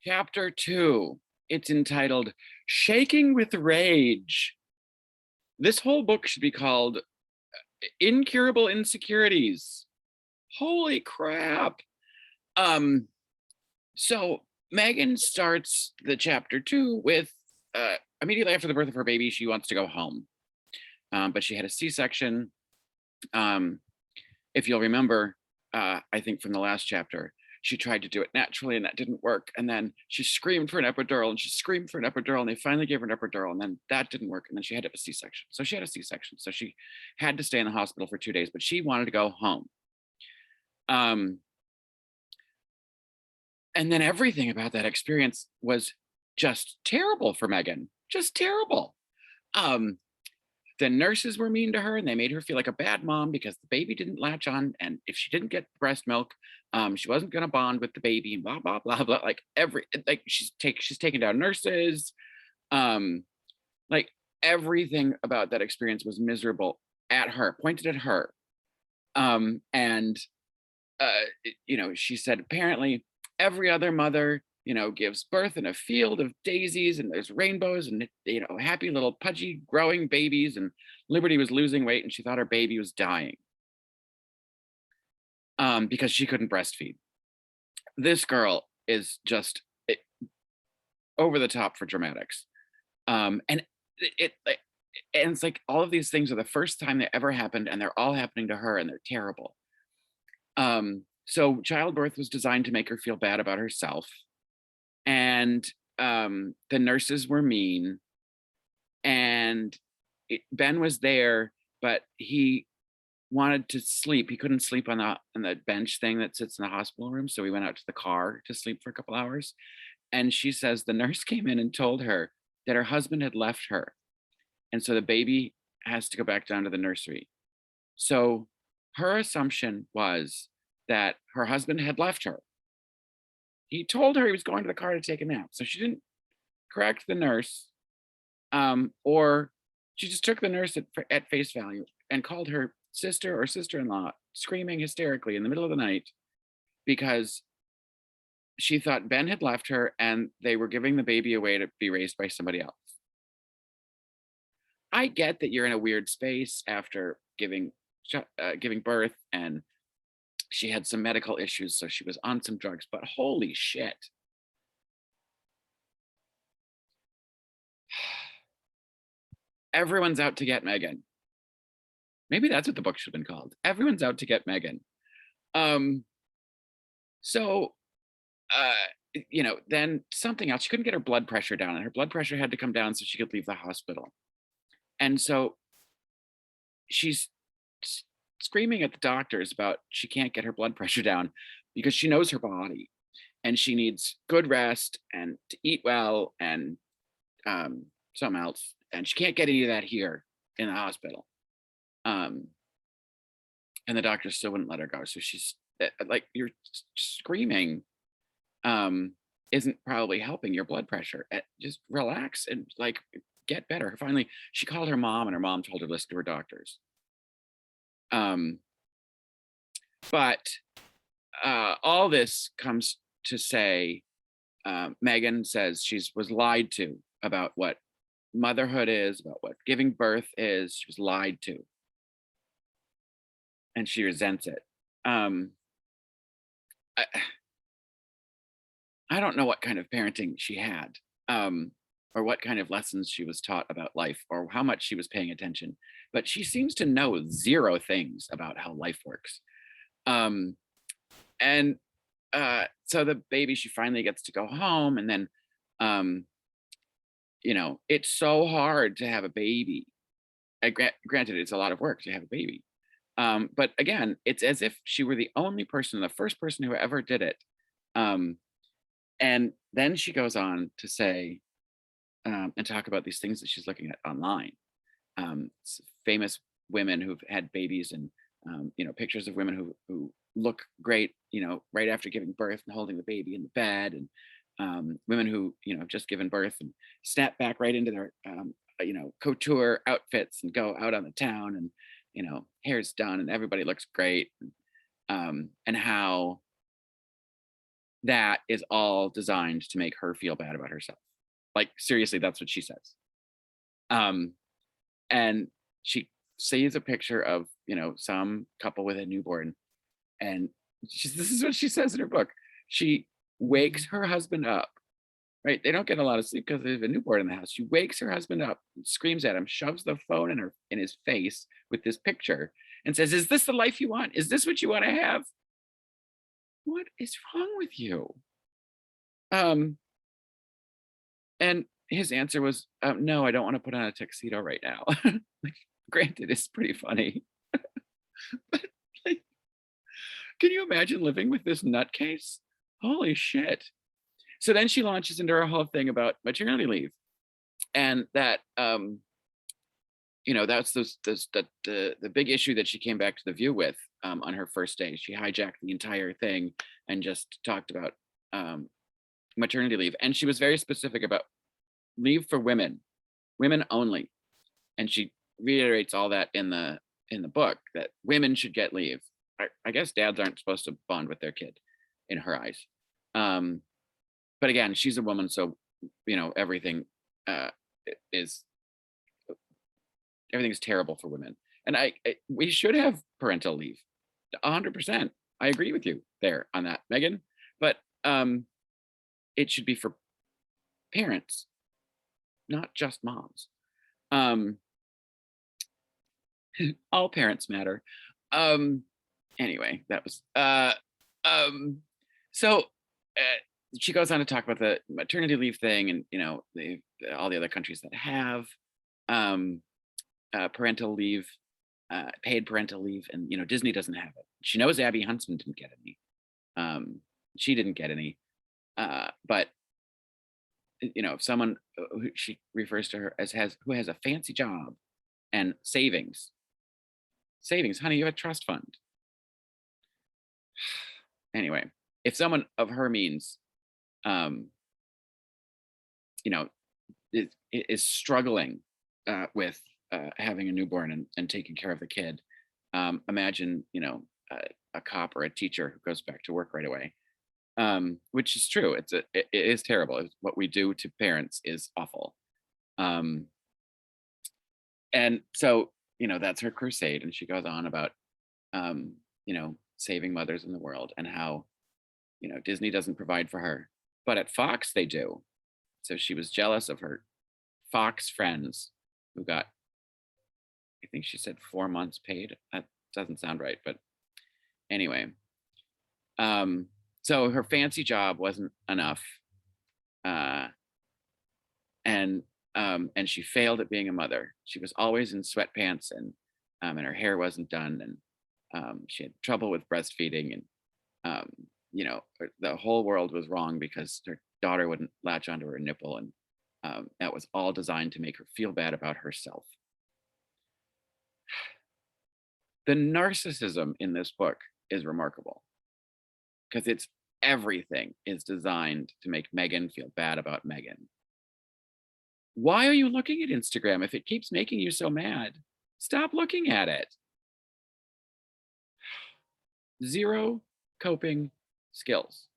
Chapter 2. It's entitled Shaking with Rage. This whole book should be called Incurable Insecurities. Holy crap. Um, so Megan starts the chapter 2 with immediately after the birth of her baby, she wants to go home. But she had a C-section. If you'll remember, I think from the last chapter, she tried to do it naturally and that didn't work. And then she screamed for an epidural and she screamed for an epidural and they finally gave her an epidural and then that didn't work. And then she had to have a C-section. So she had a C-section. So she had to stay in the hospital for 2 days, but she wanted to go home. And then everything about that experience was just terrible for Megan, just terrible. Um, the nurses were mean to her and they made her feel like a bad mom because the baby didn't latch on. And if she didn't get breast milk, she wasn't going to bond with the baby and blah, blah, blah, blah. Like she's taken down nurses. Um, like everything about that experience was miserable at her, pointed at her. And she said, apparently every other mother, gives birth in a field of daisies and there's rainbows and, happy little pudgy growing babies. And Liberty was losing weight and she thought her baby was dying because she couldn't breastfeed. This girl is just over the top for dramatics. And it's like all of these things are the first time they ever happened and they're all happening to her and they're terrible. So childbirth was designed to make her feel bad about herself. And the nurses were mean. And Ben was there, but he wanted to sleep. He couldn't sleep on the bench thing that sits in the hospital room. So we went out to the car to sleep for a couple hours. And she says the nurse came in and told her that her husband had left her. And so the baby has to go back down to the nursery. So her assumption was that her husband had left her. He told her he was going to the car to take a nap. So she didn't correct the nurse, or she just took the nurse at face value and called her sister or sister-in-law screaming hysterically in the middle of the night because she thought Ben had left her and they were giving the baby away to be raised by somebody else. I get that you're in a weird space after giving birth and she had some medical issues, so she was on some drugs, but holy shit. Everyone's out to get Megan. Maybe that's what the book should have been called. Everyone's out to get Megan. So, then something else. She couldn't get her blood pressure down, and her blood pressure had to come down so she could leave the hospital. And so she's screaming at the doctors about she can't get her blood pressure down because she knows her body and she needs good rest and to eat well and something else. And she can't get any of that here in the hospital. And the doctor still wouldn't let her go. So she's like, you're screaming isn't probably helping your blood pressure. Just relax and like get better. Finally, she called her mom and her mom told her to listen to her doctors. But all this comes to say, Megan says she was lied to about what motherhood is, about what giving birth is. She was lied to. And she resents it. I don't know what kind of parenting she had, or what kind of lessons she was taught about life, or how much she was paying attention. But she seems to know zero things about how life works. And so the baby, she finally gets to go home, and then, it's so hard to have a baby. Granted, it's a lot of work to have a baby. But again, it's as if she were the only person, the first person who ever did it. And then she goes on to say, and talk about these things that she's looking at online. Famous women who've had babies and, pictures of women who look great, right after giving birth and holding the baby in the bed, and women who, just given birth and snap back right into their, couture outfits and go out on the town and, hair's done and everybody looks great. And how that is all designed to make her feel bad about herself. Like, seriously, that's what she says. Um, and she sees a picture of, some couple with a newborn, and this is what she says in her book. She wakes her husband up, right? They don't get a lot of sleep because they have a newborn in the house. She wakes her husband up, screams at him, shoves the phone in his face with this picture, and says, "Is this the life you want? Is this what you want to have? What is wrong with you?" Um, and his answer was, "No, I don't want to put on a tuxedo right now." Like, granted, it's pretty funny, but like, can you imagine living with this nutcase? Holy shit! So then she launches into her whole thing about maternity leave, and that that's the big issue that she came back to the View with on her first day. She hijacked the entire thing and just talked about um, maternity leave, and she was very specific about leave for women, women only, and she reiterates all that in the book that women should get leave. I guess dads aren't supposed to bond with their kid, in her eyes. Um, but again, she's a woman, so everything uh, is everything's terrible for women, and we should have parental leave, 100%. I agree with you there on that, Megan. But it should be for parents, not just moms. Um, all parents matter. Um, anyway, that was um, so. She goes on to talk about the maternity leave thing, and all the other countries that have um, parental leave, paid parental leave, and Disney doesn't have it. She knows Abby Huntsman didn't get any. She didn't get any, but if someone who she refers to her as who has a fancy job and savings, honey, you have a trust fund. Anyway, if someone of her means, um, you know, is struggling with having a newborn and taking care of the kid, imagine, a cop or a teacher who goes back to work right away, which is true. It is terrible. What we do to parents is awful. Um, and so, that's her crusade. And she goes on about, um, saving mothers in the world, and how, Disney doesn't provide for her, but at Fox they do. So she was jealous of her Fox friends who got, I think she said 4 months paid. That doesn't sound right, but anyway. Um, so her fancy job wasn't enough, uh, and she failed at being a mother. She was always in sweatpants, and her hair wasn't done, and she had trouble with breastfeeding, and the whole world was wrong because her daughter wouldn't latch onto her nipple, and that was all designed to make her feel bad about herself. The narcissism in this book is remarkable because everything is designed to make Meghan feel bad about Meghan. Why are you looking at Instagram if it keeps making you so mad? Stop looking at it. Zero coping skills.